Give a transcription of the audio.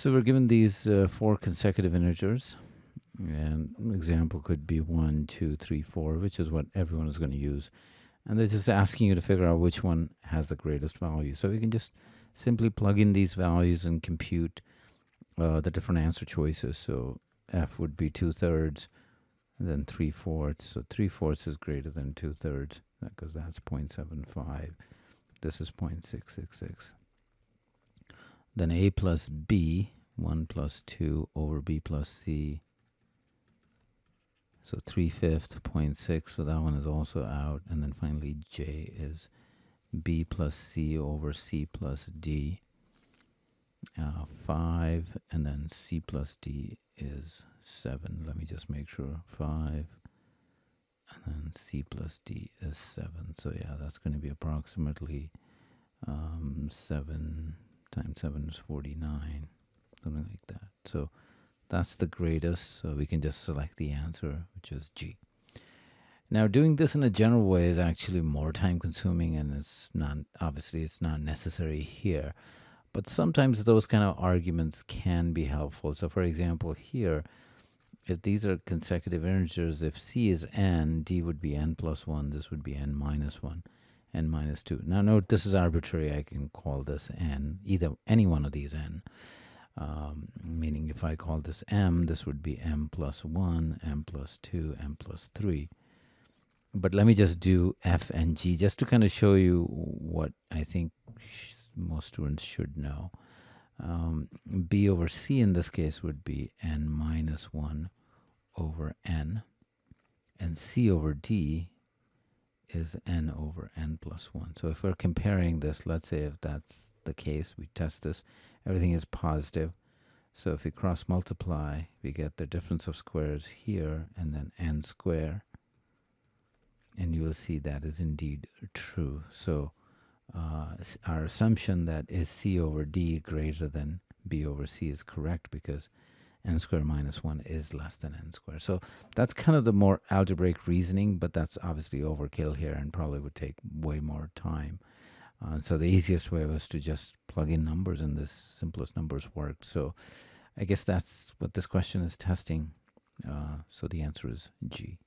So we're given these 4 consecutive integers, and an example could be 1, 2, 3, 4, which is what everyone is going to use. And they're just asking you to figure out which one has the greatest value. So you can just simply plug in these values and compute the different answer choices. So f would be 2/3, and then 3/4. So 3/4 is greater than 2/3 because that's 0.75. This is 0.666. Then a plus b, 1 plus 2 over b plus c. So 3/5, 0.6, so that one is also out. And then finally j is b plus c over c plus d. 5, and then c plus d is 7. Let me just make sure. 5, and then c plus d is 7. So yeah, that's going to be approximately 7 times 7 is 49, something like that. So that's the greatest, so we can just select the answer, which is G. Now, doing this in a general way is actually more time consuming, and it's not, obviously it's not necessary here, but sometimes those kind of arguments can be helpful. So for example, here, if these are consecutive integers, if c is n, d would be n plus 1, this would be n minus 1, n minus 2. Now note, this is arbitrary. I can call this n, any one of these n. Meaning if I call this m, this would be m plus 1, m plus 2, m plus 3. But let me just do f and g just to kind of show you what I think most students should know. B over c in this case would be n minus 1 over n. And c over d is n over n plus 1. So if we're comparing this, let's say if that's the case, we test this, everything is positive. So if we cross multiply, we get the difference of squares here and then n square. And you will see that is indeed true. So our assumption that is c over d greater than b over c is correct because n squared minus 1 is less than n squared. So that's kind of the more algebraic reasoning, but that's obviously overkill here and probably would take way more time. So the easiest way was to just plug in numbers, and this simplest numbers worked. So I guess that's what this question is testing. So the answer is G.